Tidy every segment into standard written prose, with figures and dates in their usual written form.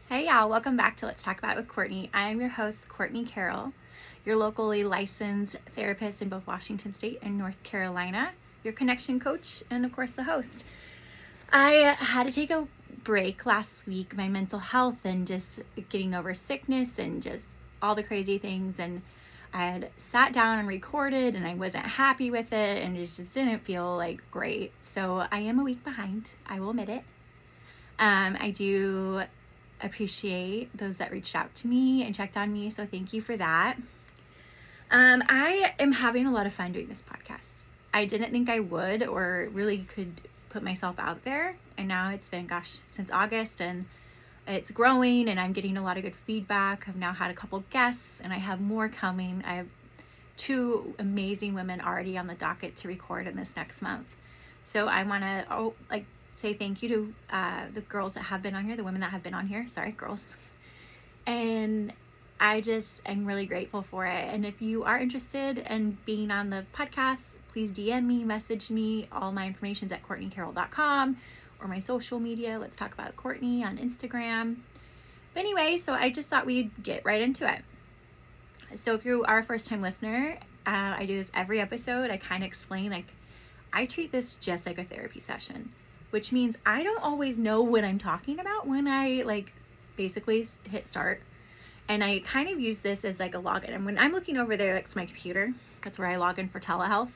Hey y'all, welcome back to Let's Talk About It with Courtney. I am your host, Courtney Carroll, your locally licensed therapist in both Washington State and North Carolina, your connection coach, and of course the host. I had to take a break last week, my mental health and just getting over sickness and just all the crazy things, and I had sat down and recorded and I wasn't happy with it and it just didn't feel like great. So I am a week behind, I will admit it. I do appreciate those that reached out to me and checked on me, so thank you for that. I am having a lot of fun doing this podcast. I didn't think I would or really could put myself out there, and now it's been, since August, and it's growing and I'm getting a lot of good feedback. I've now had a couple guests and I have more coming. I have 2 amazing women already on the docket to record in this next month. So I want to say thank you to the girls that have been on here, the women that have been on here. Sorry, girls. And I just am really grateful for it. And if you are interested in being on the podcast, please DM me, message me. All my information is at CourtneyCarroll.com or my social media. Let's Talk About Courtney on Instagram. But anyway, so I just thought we'd get right into it. So if you are a first-time listener, I do this every episode. I kind of explain, I treat this just like a therapy session, which means I don't always know what I'm talking about when I basically hit start. And I kind of use this as a login. And when I'm looking over there, that's my computer. That's where I log in for telehealth,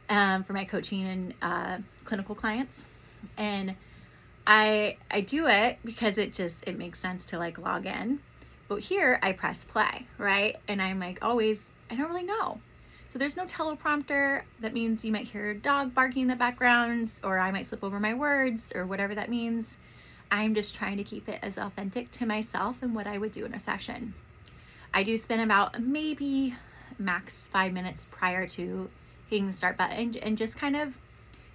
for my coaching and clinical clients. And I do it because it makes sense to log in. But here I press play, right? And I'm I don't really know. So there's no teleprompter. That means you might hear a dog barking in the background, or I might slip over my words, or whatever that means. I'm just trying to keep it as authentic to myself and what I would do in a session. I do spend about maybe max 5 minutes prior to hitting the start button and just kind of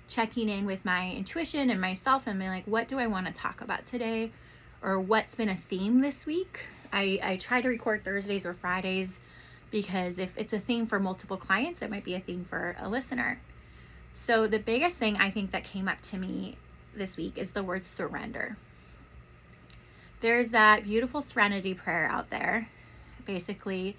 checking in with my intuition and myself and being what do I want to talk about today, or what's been a theme this week. I try to record Thursdays or Fridays, because if it's a theme for multiple clients, it might be a theme for a listener. So the biggest thing I think that came up to me this week is the word surrender. There's that beautiful serenity prayer out there, basically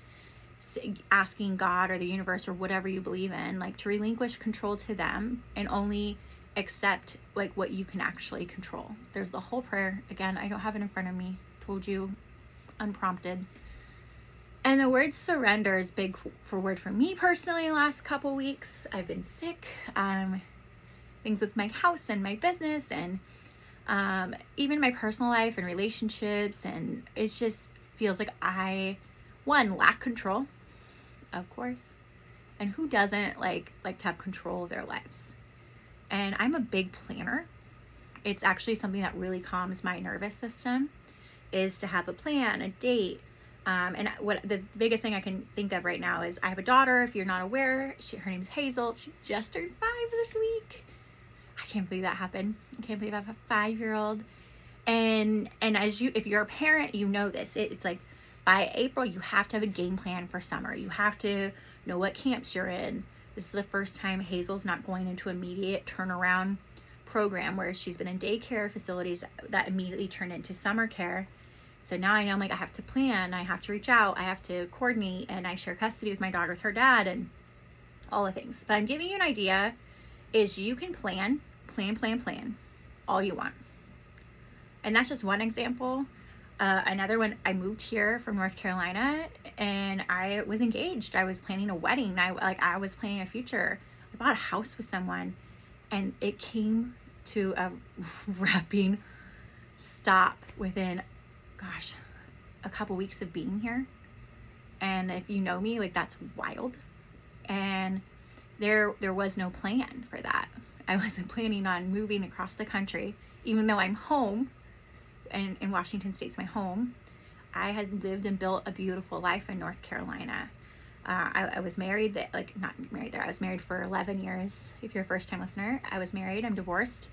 asking God or the universe or whatever you believe in, to relinquish control to them and only accept what you can actually control. There's the whole prayer. Again, I don't have it in front of me. Told you, unprompted. And the word surrender is big word for me personally in the last couple weeks. I've been sick, things with my house and my business and even my personal life and relationships. And it just feels like I, lack control, of course. And who doesn't like to have control of their lives? And I'm a big planner. It's actually something that really calms my nervous system, is to have a plan, a date. And what the biggest thing I can think of right now is I have a daughter. If you're not aware, her name's Hazel. She just turned 5 this week. I can't believe that happened. I can't believe I have a 5-year-old. And if you're a parent, you know this. It's by April, you have to have a game plan for summer. You have to know what camps you're in. This is the first time Hazel's not going into immediate turnaround program where she's been in daycare facilities that immediately turned into summer care. So now I know I have to plan, I have to reach out, I have to coordinate, and I share custody with my daughter with her dad and all the things. But I'm giving you an idea is you can plan all you want. And that's just one example. Another one, I moved here from North Carolina and I was engaged. I was planning a wedding. I was planning a future. I bought a house with someone and it came to a wrapping stop within a couple weeks of being here. And if you know me, that's wild. And there was no plan for that. I wasn't planning on moving across the country, even though I'm home and in Washington State's my home. I had lived and built a beautiful life in North Carolina. I was married, not married there. I was married for 11 years. If you're a first time listener, I was married, I'm divorced.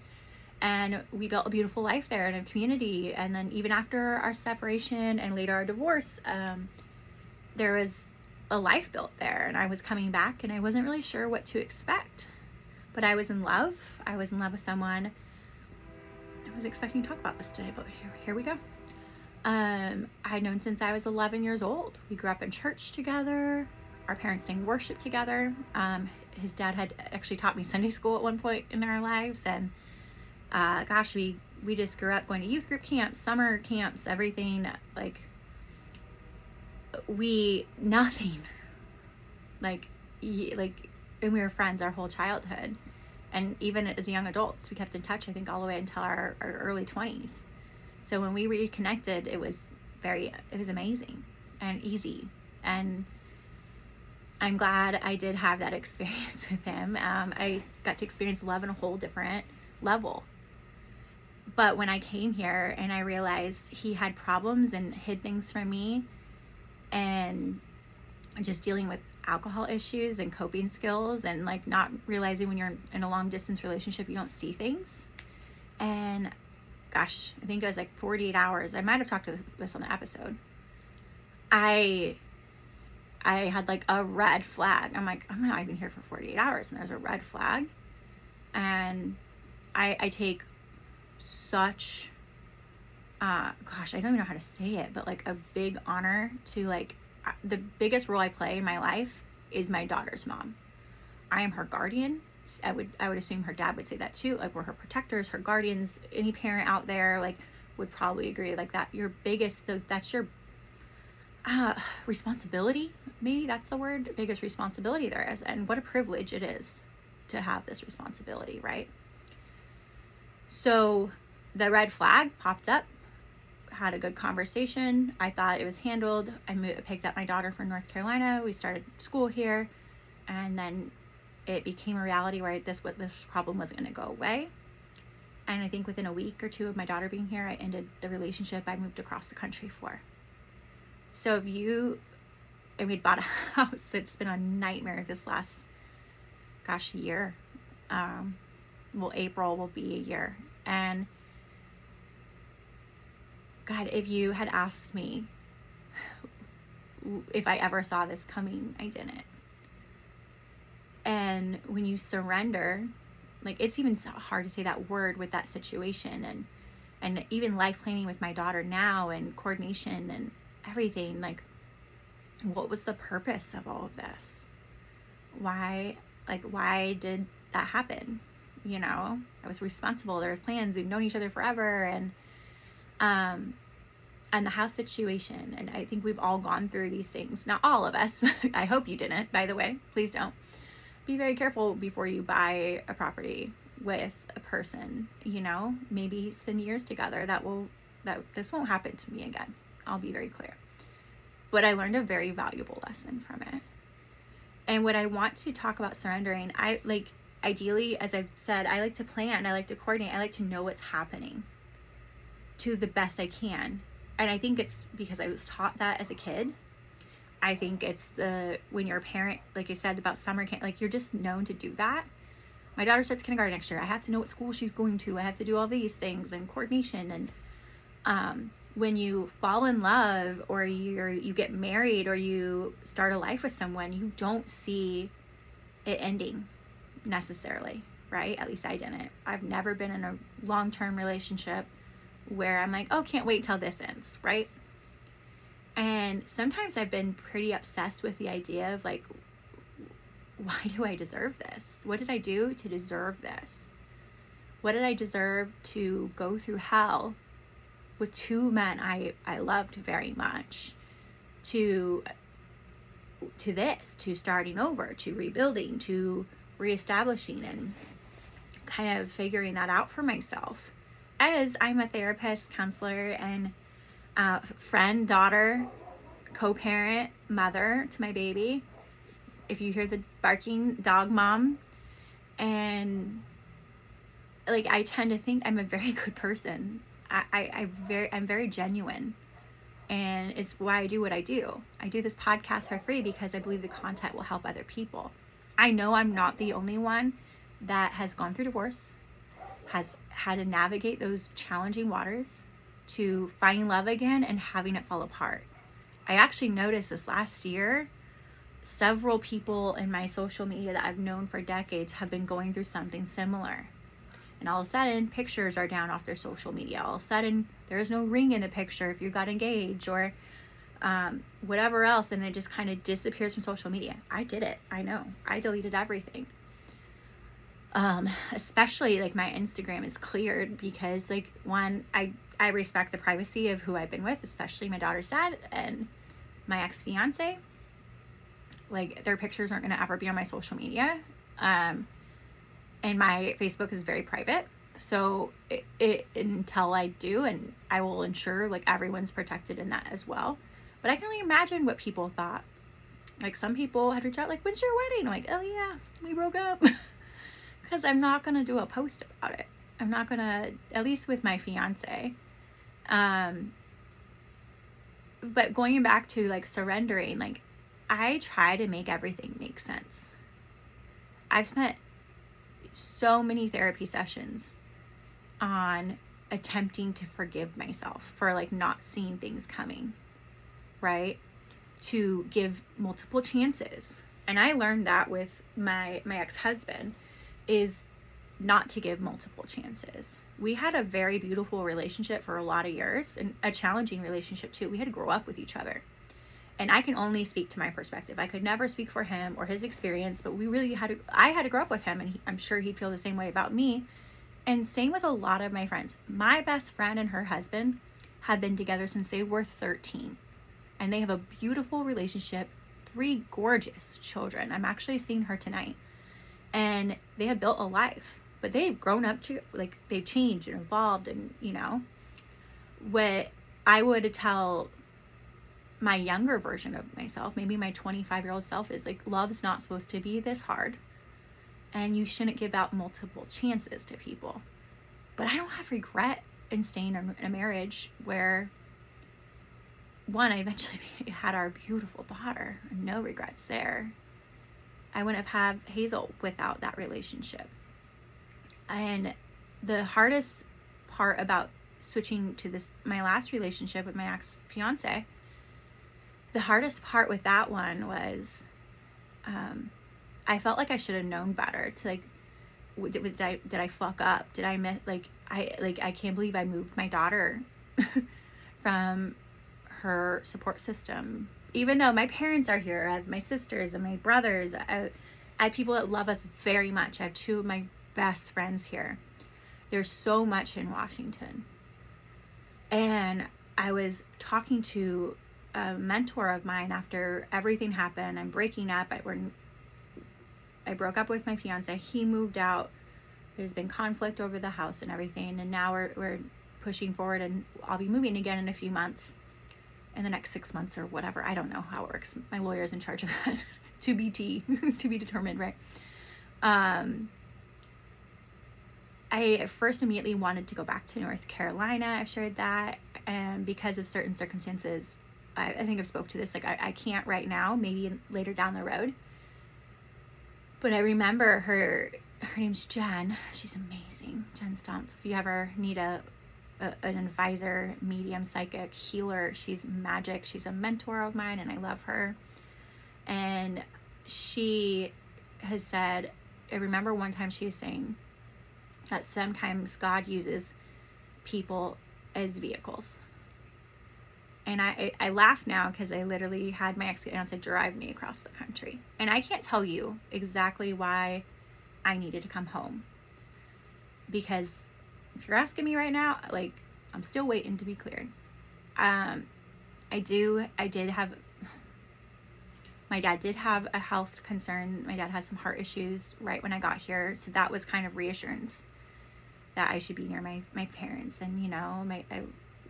And we built a beautiful life there in a community. And then even after our separation and later our divorce, there was a life built there. And I was coming back and I wasn't really sure what to expect. But I was in love. I was in love with someone. I was expecting to talk about this today, but here we go. I'd known since I was 11 years old. We grew up in church together. Our parents sang worship together. His dad had actually taught me Sunday school at one point in our lives. And gosh, we just grew up going to youth group camps, summer camps, everything. Like, nothing. Like, and we were friends our whole childhood. And even as young adults, we kept in touch, I think, all the way until our early 20s. So when we reconnected, it was amazing and easy. And I'm glad I did have that experience with him. I got to experience love on a whole different level. But when I came here and I realized he had problems and hid things from me, and just dealing with alcohol issues and coping skills, and like not realizing when you're in a long distance relationship, you don't see things. And gosh, I think it was like 48 hours. I might have talked to this on the episode. I had like a red flag. I'm like, I'm not even here for 48 hours. And there's a red flag. And I take such, gosh, I don't even know how to say it, but like a big honor to, like, the biggest role I play in my life is my daughter's mom. I am her guardian. I would assume her dad would say that too. Like, we're her protectors, her guardians. Any parent out there, like, would probably agree, like, that your biggest, that's your responsibility. Maybe that's the word. Biggest responsibility there is. And what a privilege it is to have this responsibility, right? So the red flag popped up, had a good conversation. I thought it was handled. I picked up my daughter from North Carolina. We started school here, and then it became a reality where this problem wasn't going to go away. And I think within a week or two of my daughter being here, I ended the relationship I moved across the country for. So and we'd bought a house. It's been a nightmare this last, year. April will be a year. And God, if you had asked me if I ever saw this coming, I didn't. And when you surrender, like, it's even hard to say that word with that situation, and even life planning with my daughter now, and coordination and everything, like, what was the purpose of all of this? Why did that happen? You know, I was responsible. There was plans. We've known each other forever. And the house situation. And I think we've all gone through these things. Not all of us. I hope you didn't, by the way. Please don't. Be very careful before you buy a property with a person, you know, maybe spend years together. That this won't happen to me again. I'll be very clear. But I learned a very valuable lesson from it. And what I want to talk about surrendering, ideally, as I've said, I like to plan, I like to coordinate, I like to know what's happening to the best I can. And I think it's because I was taught that as a kid. I think it's when you're a parent, like I said about summer camp, like, you're just known to do that. My daughter starts kindergarten next year. I have to know what school she's going to. I have to do all these things and coordination. And when you fall in love, or you get married, or you start a life with someone, you don't see it ending necessarily, right? At least I didn't. I've never been in a long-term relationship where I'm like, oh, can't wait till this ends, right? And sometimes I've been pretty obsessed with the idea of, like, why do I deserve this? What did I do to deserve this? What did I deserve to go through hell with two men I loved very much, to this, to starting over, to rebuilding, to reestablishing, and kind of figuring that out for myself, as I'm a therapist, counselor, and friend, daughter, co-parent, mother to my baby. If you hear the barking, dog mom. And, like, I tend to think I'm a very good person. I'm very genuine, and it's why I do what I do. I do this podcast for free because I believe the content will help other people. I know I'm not the only one that has gone through divorce, has had to navigate those challenging waters to finding love again and having it fall apart. I actually noticed this last year, several people in my social media that I've known for decades have been going through something similar. And all of a sudden, pictures are down off their social media. All of a sudden, there's no ring in the picture if you got engaged, or whatever else, and it just kind of disappears from social media. I did it. I know. I deleted everything. Especially like my Instagram is cleared because, like, one, I respect the privacy of who I've been with, especially my daughter's dad and my ex-fiance. Like, their pictures aren't going to ever be on my social media. And my Facebook is very private. So it until I do, and I will ensure like everyone's protected in that as well. But I can only imagine what people thought. Like, some people had reached out like, when's your wedding? I'm like, oh yeah, we broke up. Because I'm not going to do a post about it. I'm not going to, at least with my fiance. But going back to like surrendering, like, I try to make everything make sense. I've spent so many therapy sessions on attempting to forgive myself for like not seeing things coming, right? To give multiple chances. And I learned that with my ex-husband, is not to give multiple chances. We had a very beautiful relationship for a lot of years, and a challenging relationship too. We had to grow up with each other. And I can only speak to my perspective. I could never speak for him or his experience, but I had to grow up with him, and I'm sure he'd feel the same way about me. And same with a lot of my friends. My best friend and her husband have been together since they were 13. And they have a beautiful relationship, 3 gorgeous children. I'm actually seeing her tonight. And they have built a life, but they've grown up to, like, they've changed and evolved. And, you know, what I would tell my younger version of myself, maybe my 25-year-old self, is like, love's not supposed to be this hard. And you shouldn't give out multiple chances to people. But I don't have regret in staying in a marriage where, one, I eventually had our beautiful daughter. No regrets there. I wouldn't have had Hazel without that relationship. And the hardest part about switching to my last relationship with my ex-fiance, the hardest part with that one was, I felt like I should have known better. To like, did I fuck up? Did I miss, I can't believe I moved my daughter from her support system. Even though my parents are here, I have my sisters and my brothers. I have people that love us very much. I have 2 of my best friends here. There's so much in Washington. And I was talking to a mentor of mine after everything happened. I'm breaking up. I broke up with my fiance. He moved out. There's been conflict over the house and everything. And now we're pushing forward, and I'll be moving again in a few months. In the next 6 months or whatever. I don't know how it works. My lawyer's in charge of that. to be determined, right? I first immediately wanted to go back to North Carolina. I've shared that. And because of certain circumstances, I think I've spoke to this. Like, I can't right now, maybe later down the road. But I remember her name's Jen. She's amazing. Jen Stumpf. If you ever need an advisor, medium, psychic, healer, she's magic. She's a mentor of mine, and I love her. And she has said, I remember one time she was saying that sometimes God uses people as vehicles. And I laugh now because I literally had my ex-fiance drive me across the country. And I can't tell you exactly why I needed to come home. Because if you're asking me right now, like, I'm still waiting to be cleared. My dad did have a health concern. My dad had some heart issues right when I got here. So that was kind of reassurance that I should be near my parents. And, you know,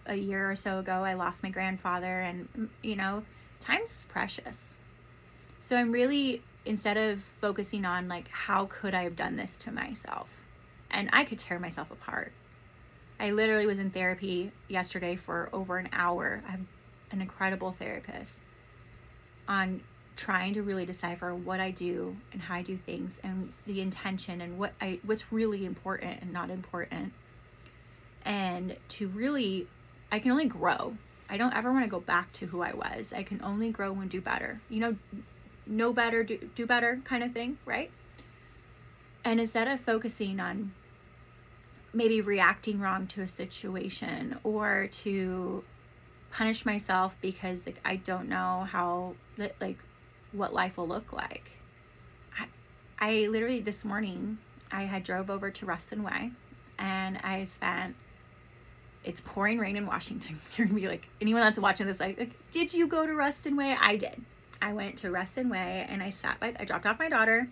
a year or so ago, I lost my grandfather, and, you know, time's precious. So I'm really, instead of focusing on like, how could I have done this to myself? And I could tear myself apart. I literally was in therapy yesterday for over an hour. I have an incredible therapist on trying to really decipher what I do and how I do things, and the intention, and what's really important and not important. And to really, I can only grow. I don't ever want to go back to who I was. I can only grow and do better. You know better, do better kind of thing, right? And instead of focusing on maybe reacting wrong to a situation, or to punish myself because like I don't know how, like, what life will look like. I literally this morning I had drove over to Ruston Way, and I spent, it's pouring rain in Washington. You're gonna be like, anyone that's watching this, like, did you go to Ruston Way? I did. I went to Ruston Way, and I dropped off my daughter.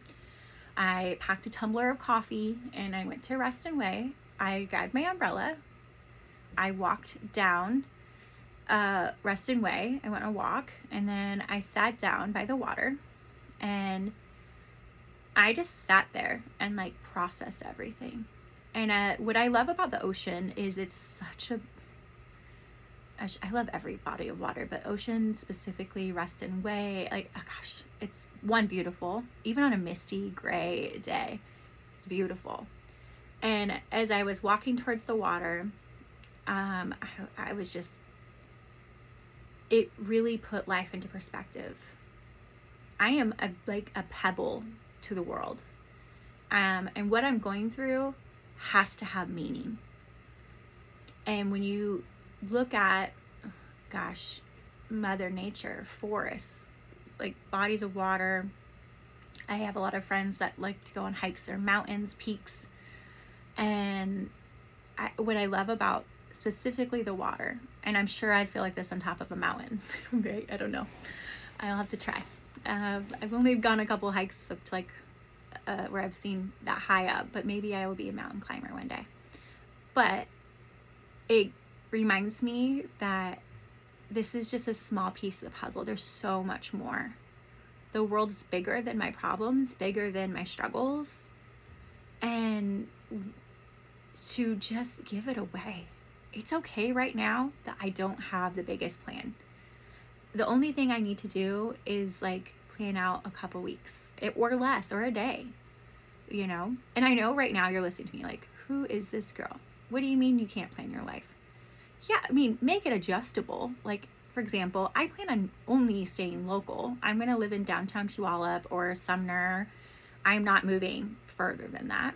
I packed a tumbler of coffee, and I went to Ruston Way. I grabbed my umbrella. I walked down Ruston Way. I went on a walk, and then I sat down by the water, and I just sat there and like processed everything. And what I love about the ocean is it's such a, I love every body of water, but ocean specifically, Ruston Way, like, oh gosh, it's one, beautiful. Even on a misty gray day, it's beautiful. And as I was walking towards the water, I was just, it really put life into perspective. I am like a pebble to the world. And what I'm going through has to have meaning. And when you look at, gosh, Mother Nature, forests, like bodies of water, I have a lot of friends that like to go on hikes or mountains, peaks. And what I love about specifically the water, and I'm sure I'd feel like this on top of a mountain, right? I don't know. I'll have to try. I've only gone a couple hikes up to like where I've seen that high up, but maybe I will be a mountain climber one day. But it reminds me that this is just a small piece of the puzzle. There's so much more. The world is bigger than my problems, bigger than my struggles, and to just give it away. It's okay right now that I don't have the biggest plan. The only thing I need to do is like plan out a couple weeks or less, or a day, you know? And I know right now you're listening to me like, who is this girl? What do you mean you can't plan your life? Yeah, I mean, make it adjustable. Like, for example, I plan on only staying local. I'm going to live in downtown Puyallup or Sumner. I'm not moving further than that.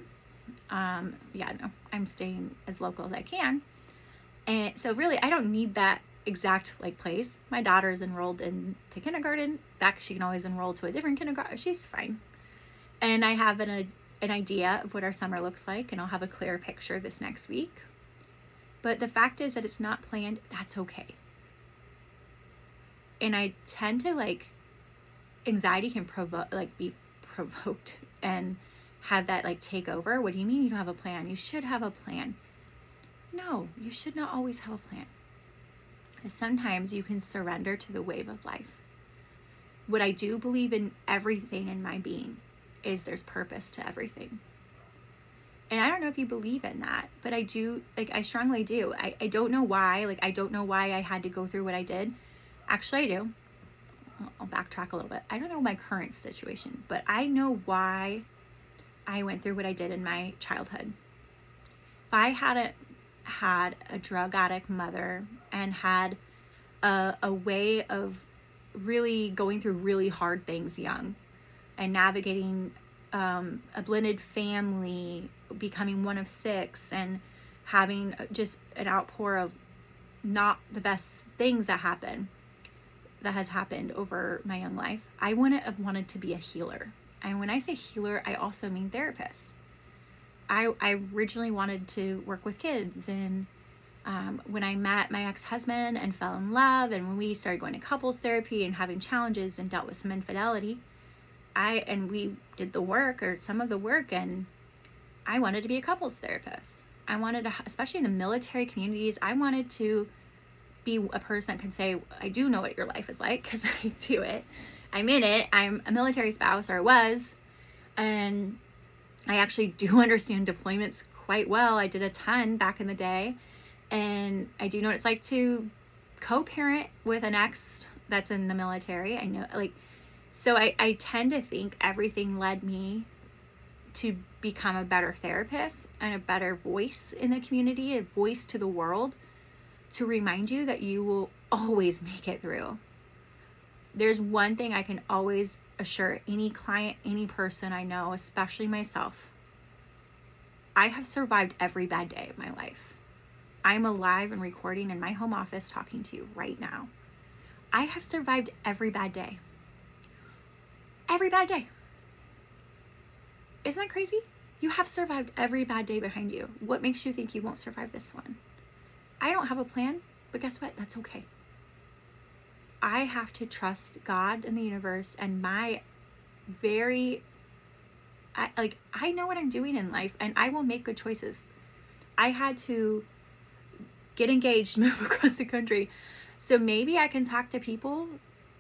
Yeah, no, I'm staying as local as I can. And so really, I don't need that exact like place. My daughter's enrolled into kindergarten. That she can always enroll to a different kindergarten. She's fine. And I have an idea of what our summer looks like, and I'll have a clearer picture this next week. But the fact is that it's not planned. That's okay. And I tend to like, anxiety can be provoked and have that like take over. What do you mean you don't have a plan? You should have a plan. No, you should not always have a plan. Sometimes you can surrender to the wave of life. What I do believe in everything in my being is there's purpose to everything. And I don't know if you believe in that, but I do, like, I strongly do. I don't know why, like, I don't know why I had to go through what I did. Actually, I do. I'll backtrack a little bit. I don't know my current situation, but I know why I went through what I did in my childhood. If I hadn't had a drug addict mother and had a way of really going through really hard things young and navigating a blended family, becoming one of 6, and having just an outpour of not the best things that has happened over my young life, I wouldn't have wanted to be a healer. And when I say healer, I also mean therapist. I originally wanted to work with kids, and when I met my ex-husband and fell in love, and when we started going to couples therapy and having challenges and dealt with some infidelity, we did the work, or some of the work, and I wanted to be a couples therapist. I wanted to, especially in the military communities, I wanted to be a person that could say, I do know what your life is like, because I do it. I'm in it. I'm a military spouse, or was, and I actually do understand deployments quite well. I did a ton back in the day, and I do know what it's like to co-parent with an ex that's in the military. I know, like, so I tend to think everything led me to become a better therapist and a better voice in the community, a voice to the world, to remind you that you will always make it through. There's one thing I can always assure any client, any person I know, especially myself: I have survived every bad day of my life. I'm alive and recording in my home office talking to you right now. I have survived every bad day. Every bad day. Isn't that crazy? You have survived every bad day behind you. What makes you think you won't survive this one? I don't have a plan, but guess what? That's okay. I have to trust God and the universe and my I know what I'm doing in life, and I will make good choices. I had to get engaged, move across the country. So maybe I can talk to people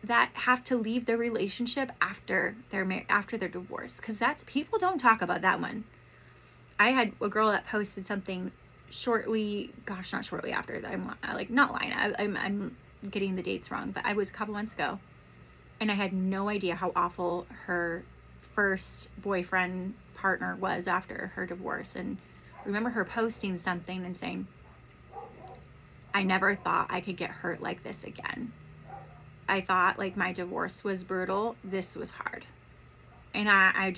that have to leave their relationship after their divorce, because people don't talk about that one. I had a girl that posted something not shortly after that. I'm like, not lying. I'm getting the dates wrong, but I was a couple months ago, and I had no idea how awful her first boyfriend partner was after her divorce. And I remember her posting something and saying, I never thought I could get hurt like this again. I thought like my divorce was brutal. This was hard. And I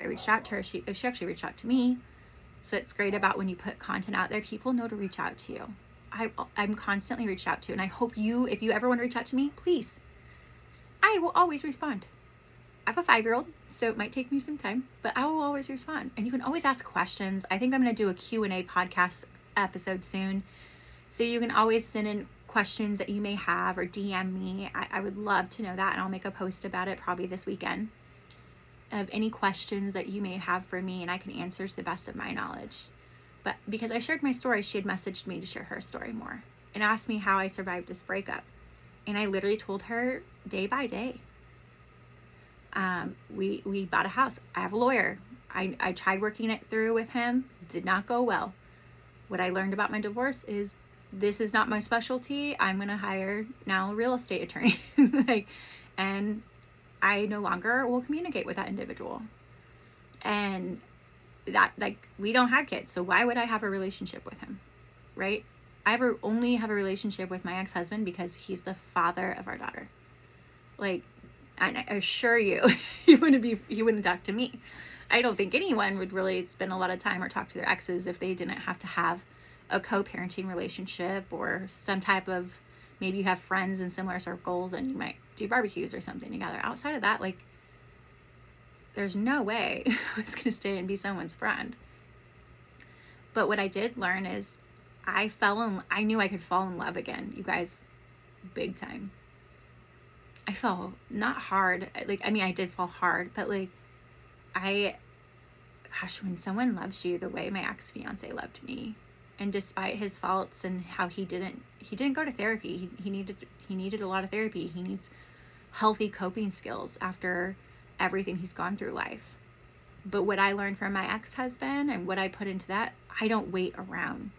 reached out to her. She actually reached out to me. So it's great about when you put content out there, people know to reach out to you. I'm constantly reached out to, and I hope if you ever want to reach out to me, please, I will always respond. I have a 5-year-old, so it might take me some time, but I will always respond. And you can always ask questions. I think I'm going to do a Q&A podcast episode soon. So you can always send in questions that you may have or DM me. I would love to know that, and I'll make a post about it probably this weekend of any questions that you may have for me, and I can answer to the best of my knowledge. But because I shared my story, she had messaged me to share her story more and asked me how I survived this breakup. And I literally told her day by day. We bought a house. I have a lawyer. I tried working it through with him. It did not go well. What I learned about my divorce is this is not my specialty. I'm going to hire now a real estate attorney. And I no longer will communicate with that individual. And that, we don't have kids, so why would I have a relationship with him, right? I only have a relationship with my ex-husband because he's the father of our daughter. And I assure you, he wouldn't talk to me. I don't think anyone would really spend a lot of time or talk to their exes if they didn't have to have a co-parenting relationship or some type of, maybe you have friends in similar circles and you might do barbecues or something together. Outside of that, there's no way I was going to stay and be someone's friend. But what I did learn is I knew I could fall in love again, you guys, big time. I fell not hard. I did fall hard, but when someone loves you the way my ex-fiance loved me, and despite his faults and how he didn't go to therapy, he needed a lot of therapy. He needs healthy coping skills after everything he's gone through life. But what I learned from my ex-husband and what I put into that, I don't wait around.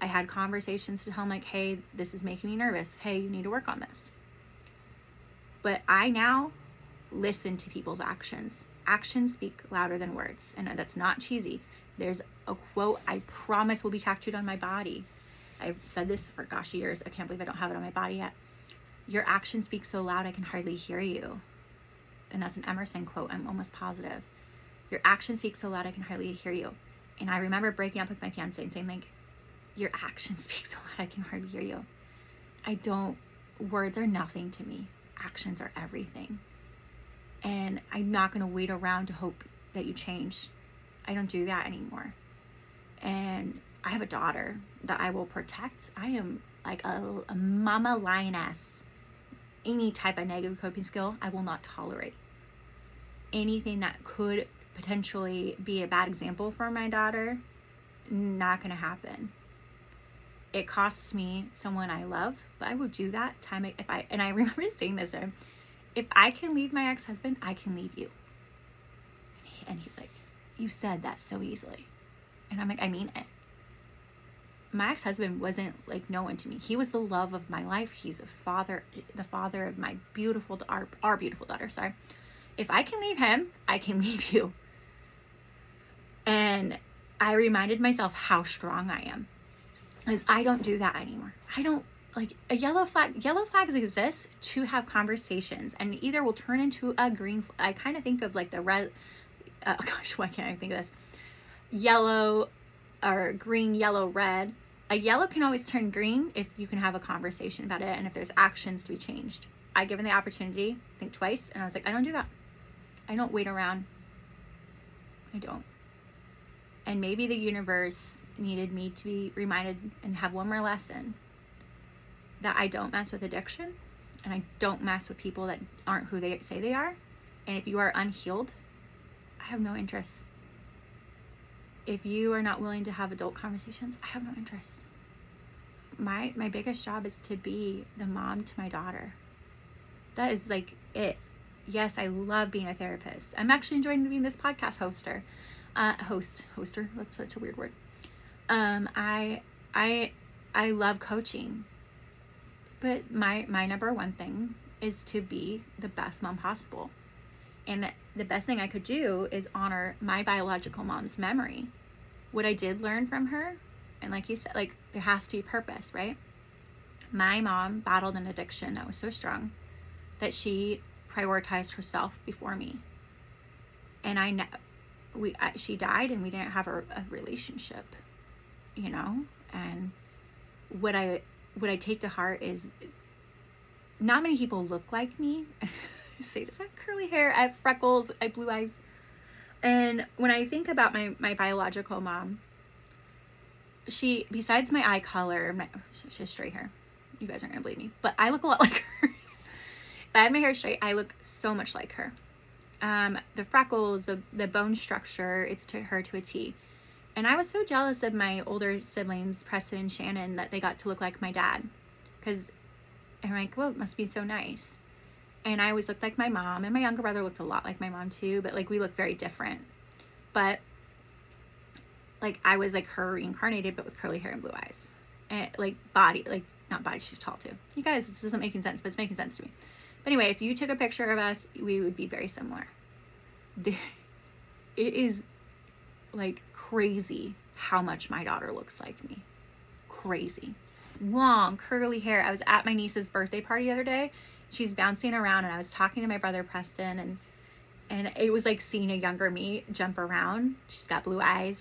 I had conversations to tell him hey, this is making me nervous. Hey, you need to work on this. But I now listen to people's actions. Actions speak louder than words. And that's not cheesy. There's a quote I promise will be tattooed on my body. I've said this for years. I can't believe I don't have it on my body yet. Your actions speak so loud I can hardly hear you. And that's an Emerson quote, I'm almost positive. Your actions speak so loud I can hardly hear you. And I remember breaking up with my fiance and saying your actions speak so loud I can hardly hear you. Words are nothing to me. Actions are everything. And I'm not going to wait around to hope that you change. I don't do that anymore. And I have a daughter that I will protect. I am like a mama lioness. Any type of negative coping skill, I will not tolerate. Anything that could potentially be a bad example for my daughter, not going to happen. It costs me someone I love, but I would do that and I remember saying this, if I can leave my ex-husband, I can leave you. And he's like, you said that so easily. And I'm like, I mean it. My ex-husband wasn't no one to me. He was the love of my life. He's the father of my our beautiful daughter. Sorry. If I can leave him, I can leave you. And I reminded myself how strong I am. Because I don't do that anymore. I don't a yellow flags exist to have conversations, and either will turn into a green. I kind of think of the red. Why can't I think of this? yellow or green, yellow, red. A yellow can always turn green if you can have a conversation about it and if there's actions to be changed. I given the opportunity, think twice, and I was like, I don't do that. I don't wait around. I don't. And maybe the universe needed me to be reminded and have one more lesson that I don't mess with addiction and I don't mess with people that aren't who they say they are. And if you are unhealed, I have no interest. If you are not willing to have adult conversations, I have no interest. My biggest job is to be the mom to my daughter. That is like it. Yes, I love being a therapist. I'm actually enjoying being this podcast hoster. Hoster. That's such a weird word. I love coaching. But my number one thing is to be the best mom possible. And the best thing I could do is honor my biological mom's memory. What I did learn from her, and like you said, like there has to be purpose, right? My mom battled an addiction that was so strong that she prioritized herself before me. And she died and we didn't have a relationship, you know? And what I take to heart is not many people look like me. I say this, I have curly hair, I have freckles, I have blue eyes. And when I think about my biological mom, she, besides my eye color, she has straight hair. You guys aren't gonna believe me, but I look a lot like her. If I had my hair straight, I look so much like her. The freckles, the bone structure, it's to her to a T. And I was so jealous of my older siblings, Preston and Shannon, that they got to look like my dad. Because I'm like, well, it must be so nice. And I always looked like my mom. And my younger brother looked a lot like my mom too. But like we looked very different. But like I was like her reincarnated, but with curly hair and blue eyes. And like body, like not body, she's tall too. You guys, this doesn't make any sense, but it's making sense to me. But anyway, if you took a picture of us, we would be very similar. It is like crazy how much my daughter looks like me. Crazy. Long curly hair. I was at my niece's birthday party the other day. She's bouncing around and I was talking to my brother Preston and it was like seeing a younger me jump around. She's got blue eyes,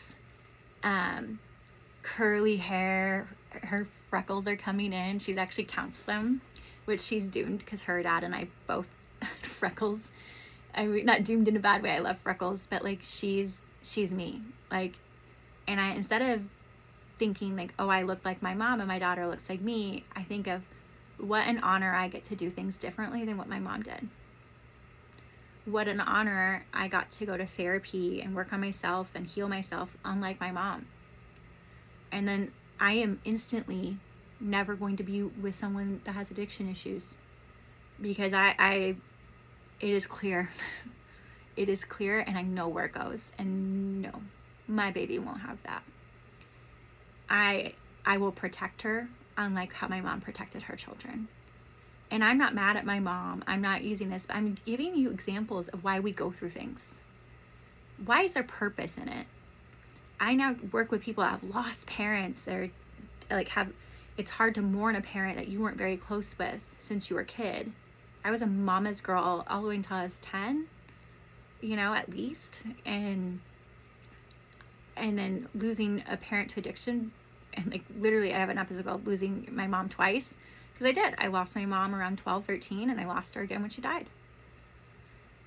curly hair, her freckles are coming in. She actually counts them, which she's doomed because her dad and I both freckles. I mean, not doomed in a bad way. I love freckles, but like she's me. Like, and I, instead of thinking like, oh, I look like my mom and my daughter looks like me, I think of what an honor I get to do things differently than what my mom did. What an honor I got to go to therapy and work on myself and heal myself unlike my mom. And then I am instantly never going to be with someone that has addiction issues because it is clear. It is clear and I know where it goes. And no, my baby won't have that. I will protect her unlike how my mom protected her children. And I'm not mad at my mom. I'm not using this, but I'm giving you examples of why we go through things. Why is there purpose in it? I now work with people that have lost parents or like it's hard to mourn a parent that you weren't very close with since you were a kid. I was a mama's girl all the way until I was 10, you know, at least. And then losing a parent to addiction. And like literally I have an episode called losing my mom twice. Because I did. I lost my mom around 12, 13, and I lost her again when she died.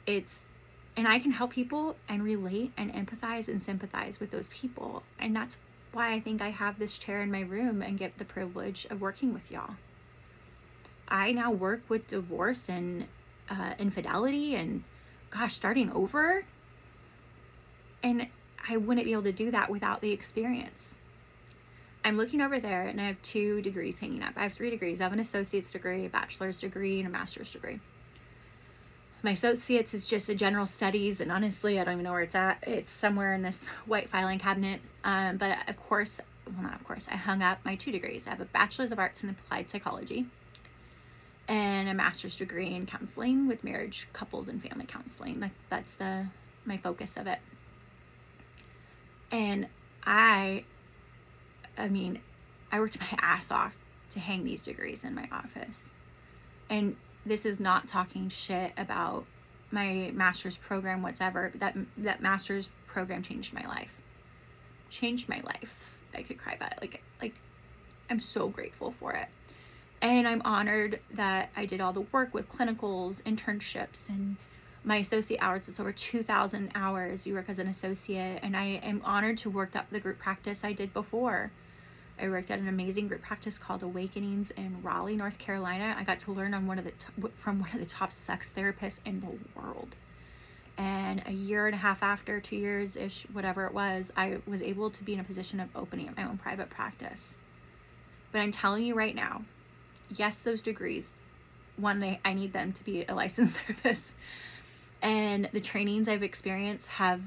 And I can help people and relate and empathize and sympathize with those people. And that's why I think I have this chair in my room and get the privilege of working with y'all. I now work with divorce and infidelity and gosh, starting over. And I wouldn't be able to do that without the experience. I'm looking over there and I have 2 degrees hanging up. I have 3 degrees. I have an associate's degree, a bachelor's degree, and a master's degree. My associate's is just a general studies, and honestly, I don't even know where it's at. It's somewhere in this white filing cabinet. But of course, well, not of course, I hung up my 2 degrees. I have a bachelor's of arts in applied psychology and a master's degree in counseling with marriage, couples, and family counseling. Like that's my focus of it. And I mean, I worked my ass off to hang these degrees in my office. And this is not talking shit about my master's program whatsoever. That master's program changed my life. changed my life. I could cry about it. Like I'm so grateful for it. And I'm honored that I did all the work with clinicals, internships, and my associate hours. It's over 2,000 hours you work as an associate. And I am honored to work up the group practice I did before. I worked at an amazing group practice called Awakenings in Raleigh, North Carolina. I got to learn on from one of the top sex therapists in the world. And a year and a half after, 2 years-ish, whatever it was, I was able to be in a position of opening my own private practice. But I'm telling you right now, yes, those degrees, one day I need them to be a licensed therapist. And the trainings I've experienced have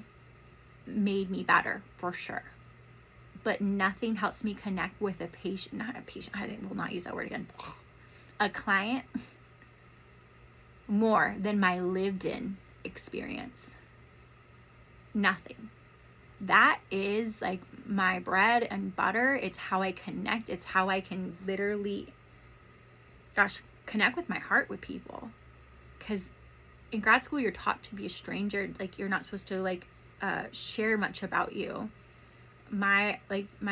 made me better, for sure. But nothing helps me connect with I will not use that word again, a client, more than my lived in experience. Nothing. That is like my bread and butter. It's how I connect. It's how I can literally, connect with my heart with people. Because in grad school, you're taught to be a stranger. Like, you're not supposed to share much about you. My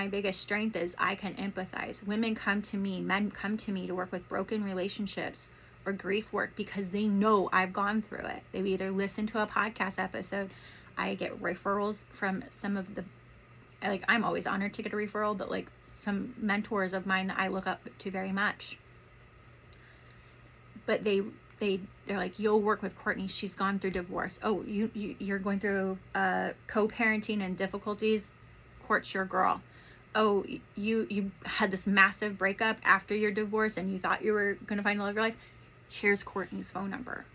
biggest strength is I can empathize. Women come to me, men come to me to work with broken relationships or grief work because they know I've gone through it. They've either listened to a podcast episode. I get referrals from some of the, I'm always honored to get a referral, but some mentors of mine that I look up to very much. But they're like, you'll work with Courtney. She's gone through divorce. Oh, you're going through co-parenting and difficulties. Court's your girl. Oh, you had this massive breakup after your divorce and you thought you were going to find the love of your life. Here's Courtney's phone number.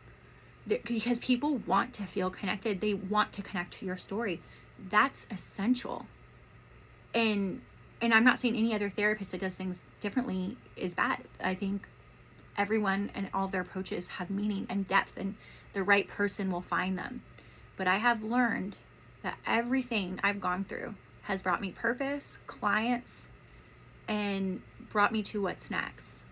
Because people want to feel connected. They want to connect to your story. That's essential. And I'm not saying any other therapist that does things differently is bad. I think everyone and all their approaches have meaning and depth, and the right person will find them. But I have learned that everything I've gone through has brought me purpose, clients, and brought me to what's next.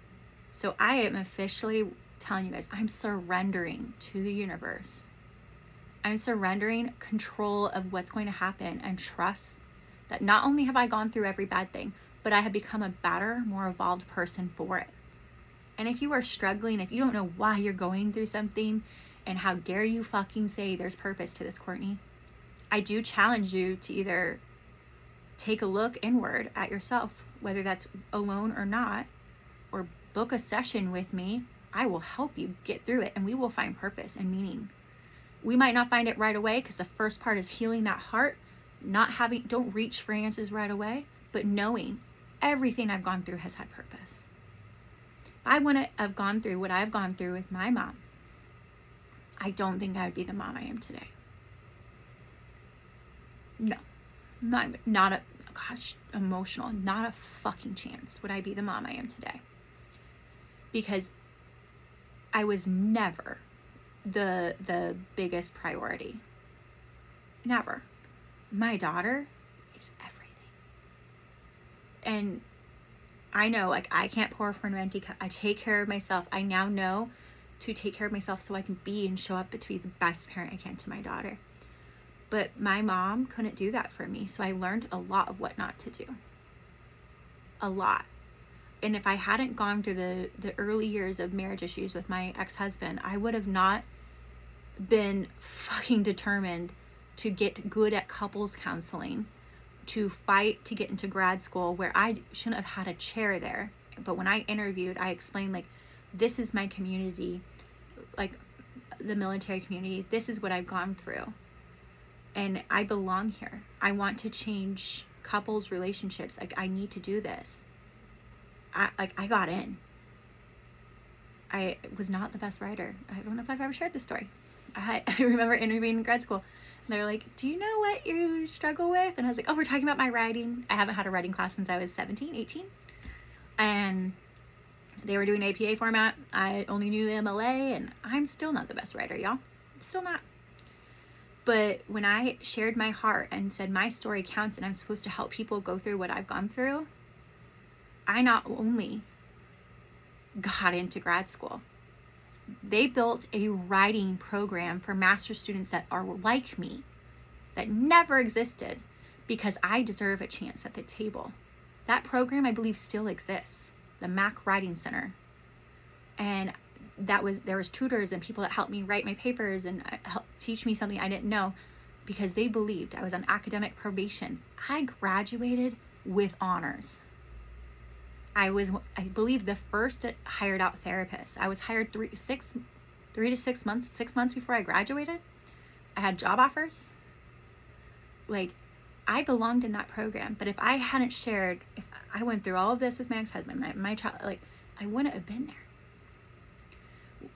So I am officially telling you guys, I'm surrendering to the universe. I'm surrendering control of what's going to happen and trust that not only have I gone through every bad thing, but I have become a better, more evolved person for it. And if you are struggling, if you don't know why you're going through something, and how dare you fucking say there's purpose to this, Courtney, I do challenge you to either take a look inward at yourself, whether that's alone or not, or book a session with me. I will help you get through it, and we will find purpose and meaning. We might not find it right away, because the first part is healing that heart, don't reach for answers right away, but knowing everything I've gone through has had purpose. If I wouldn't have gone through what I've gone through with my mom, I don't think I would be the mom I am today. No, emotional, not a fucking chance would I be the mom I am today. Because I was never the biggest priority. Never. My daughter is everything. And I know, I can't pour from an empty cup. I take care of myself. I now know to take care of myself so I can be and show up to be the best parent I can to my daughter. But my mom couldn't do that for me. So I learned a lot of what not to do. A lot. And if I hadn't gone through the early years of marriage issues with my ex-husband, I would have not been fucking determined to get good at couples counseling, to fight to get into grad school where I shouldn't have had a chair there. But when I interviewed, I explained, this is my community, the military community. This is what I've gone through. And I belong here. I want to change couples' relationships. I need to do this. I got in. I was not the best writer. I don't know if I've ever shared this story. I remember interviewing in grad school, and they were like, do you know what you struggle with? And I was like, oh, we're talking about my writing. I haven't had a writing class since I was 17, 18. And they were doing APA format. I only knew MLA, and I'm still not the best writer, y'all. Still not. But when I shared my heart and said my story counts and I'm supposed to help people go through what I've gone through, I not only got into grad school, they built a writing program for master's students that are like me, that never existed, because I deserve a chance at the table. That program, I believe, still exists, the Mac Writing Center. And there was tutors and people that helped me write my papers and helped teach me something I didn't know, because they believed I was on academic probation. I graduated with honors. I believe, the first hired out therapist. I was hired 3 to 6 months, 6 months before I graduated. I had job offers. Like, I belonged in that program. But if I hadn't shared, if I went through all of this with my ex-husband, my child, like, I wouldn't have been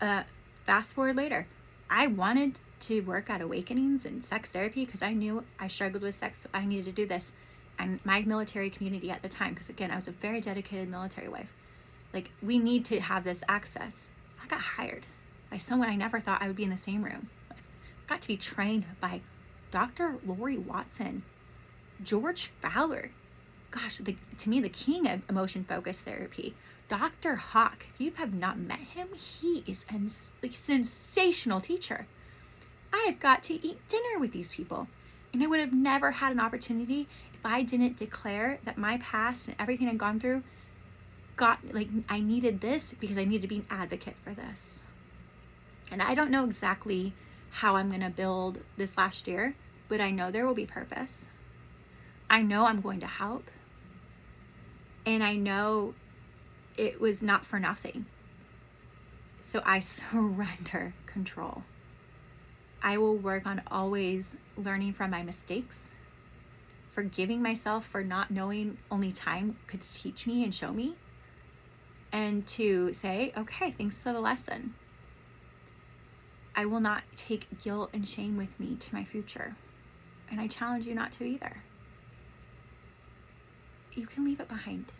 there. Fast forward later, I wanted to work at Awakenings and sex therapy because I knew I struggled with sex. So I needed to do this. And my military community at the time, because again, I was a very dedicated military wife. Like, we need to have this access. I got hired by someone I never thought I would be in the same room with. I got to be trained by Dr. Lori Watson, George Fowler. Gosh, to me, the king of emotion-focused therapy. Dr. Hawk, if you have not met him, he is a sensational teacher. I have got to eat dinner with these people. And I would have never had an opportunity if I didn't declare that my past and everything I'd gone through I needed this because I needed to be an advocate for this. And I don't know exactly how I'm going to build this last year, but I know there will be purpose. I know I'm going to help. And I know it was not for nothing. So I surrender control. I will work on always learning from my mistakes, forgiving myself for not knowing, only time could teach me and show me, and to say, okay, thanks for the lesson. I will not take guilt and shame with me to my future. And I challenge you not to either. You can leave it behind.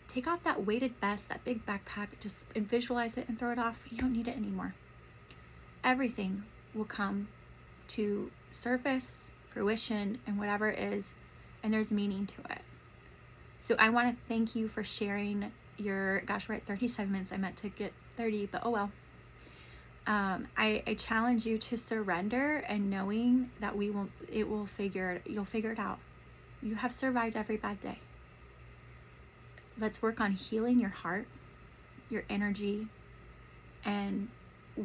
Take off that weighted vest, that big backpack, just and visualize it and throw it off. You don't need it anymore. Everything will come to surface, fruition, and whatever it is, and there's meaning to it. So I want to thank you for sharing your, gosh, we're at 37 minutes. I meant to get 30, but oh well. I challenge you to surrender and knowing that you'll figure it out. You have survived every bad day. Let's work on healing your heart, your energy, and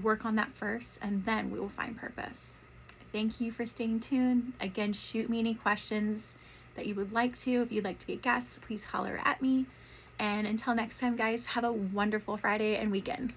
work on that first, and then we will find purpose. Thank you for staying tuned. Again, shoot me any questions that you would like to. If you'd like to be a guest, please holler at me. And until next time, guys, have a wonderful Friday and weekend.